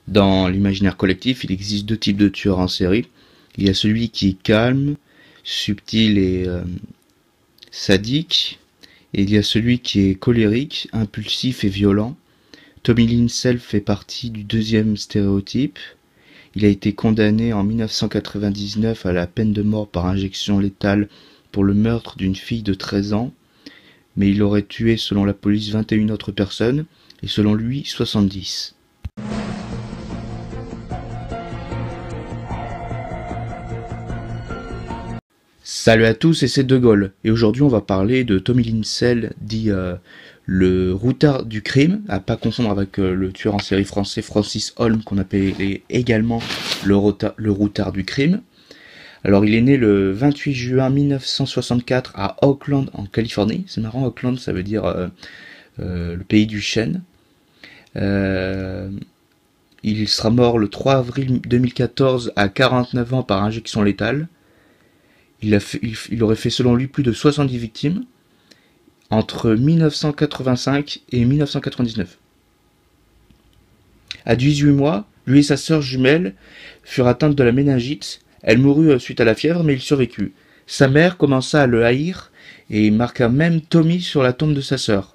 Dans l'imaginaire collectif, il existe deux types de tueurs en série. Il y a celui qui est calme, subtil et sadique. Et il y a celui qui est colérique, impulsif et violent. Tommy Linsel fait partie du deuxième stéréotype. Il a été condamné en 1999 à la peine de mort par injection létale pour le meurtre d'une fille de 13 ans. Mais il aurait tué, selon la police, 21 autres personnes, et selon lui, 70. Salut à tous, et c'est De Gaulle. Et aujourd'hui, on va parler de Tommy Linsel, dit le routard du crime, à pas confondre avec le tueur en série français Francis Holm, qu'on appelait également le routard du crime. Alors, il est né le 28 juin 1964 à Oakland, en Californie. C'est marrant, Oakland, ça veut dire le pays du chêne. Il sera mort le 3 avril 2014 à 49 ans par injection létale. Il aurait fait selon lui plus de 70 victimes entre 1985 et 1999. À 18 mois, lui et sa sœur jumelle furent atteintes de la méningite. Elle mourut suite à la fièvre, mais il survécut. Sa mère commença à le haïr et marqua même Tommy sur la tombe de sa sœur.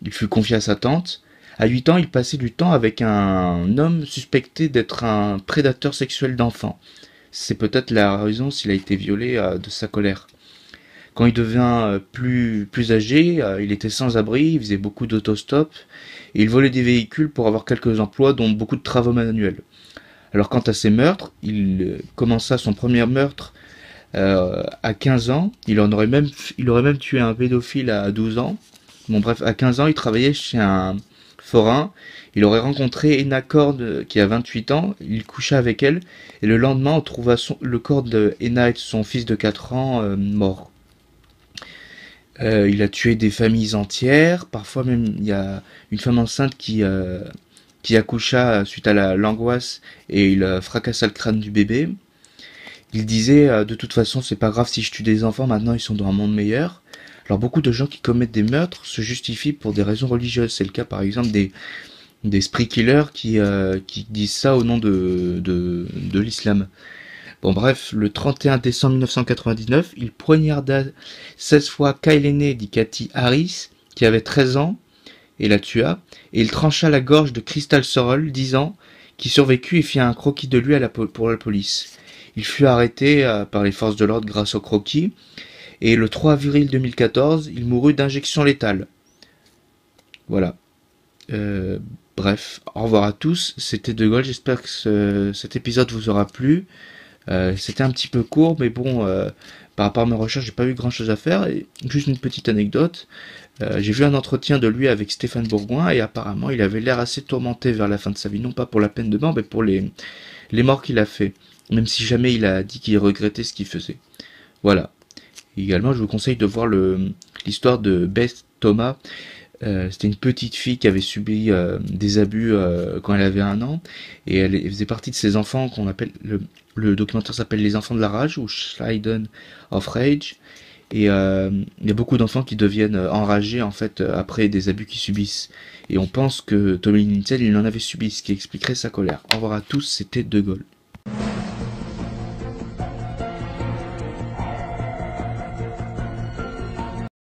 Il fut confié à sa tante. À 8 ans, il passait du temps avec un homme suspecté d'être un prédateur sexuel d'enfants. C'est peut-être la raison s'il a été violé de sa colère. Quand il devint plus âgé, il était sans abri, il faisait beaucoup d'autostop et il volait des véhicules pour avoir quelques emplois, dont beaucoup de travaux manuels. Alors quant à ses meurtres, il commença son premier meurtre à 15 ans. Il aurait même tué un pédophile à 12 ans. Bon bref, à 15 ans, il travaillait chez un forain. Il aurait rencontré Ena Cord qui a 28 ans, il coucha avec elle, et le lendemain on trouva le corps de Ena et de son fils de 4 ans morts. Il a tué des familles entières, parfois même il y a une femme enceinte qui accoucha suite à l'angoisse et il fracassa le crâne du bébé. Il disait de toute façon c'est pas grave si je tue des enfants, maintenant ils sont dans un monde meilleur. Alors beaucoup de gens qui commettent des meurtres se justifient pour des raisons religieuses, c'est le cas par exemple des spree killers qui disent ça au nom de l'islam. Bon bref, le 31 décembre 1999, il poignarda 16 fois Kyle Aîné, dit Cathy Harris, qui avait 13 ans, et la tua, et il trancha la gorge de Crystal Sorrell, 10 ans, qui survécut et fit un croquis de lui pour la police. Il fut arrêté par les forces de l'ordre grâce au croquis, et le 3 avril 2014, il mourut d'injection létale. Voilà. Bref, au revoir à tous, c'était De Gaulle, j'espère que cet épisode vous aura plu. C'était un petit peu court, mais bon, par rapport à mes recherches, j'ai pas eu grand chose à faire. Et juste une petite anecdote, j'ai vu un entretien de lui avec Stéphane Bourgoin, et apparemment il avait l'air assez tourmenté vers la fin de sa vie, non pas pour la peine de mort, mais pour les morts qu'il a fait, même si jamais il a dit qu'il regrettait ce qu'il faisait. Voilà. Et également, je vous conseille de voir l'histoire de Beth Thomas. C'était une petite fille qui avait subi des abus quand elle avait 1 an, et elle faisait partie de ces enfants qu'on appelle, le documentaire s'appelle Les Enfants de la Rage, ou Children of Rage, et il y a beaucoup d'enfants qui deviennent enragés en fait après des abus qu'ils subissent, et on pense que Tommy Linsel il en avait subi, ce qui expliquerait sa colère. Au revoir à tous, c'était De Gaulle.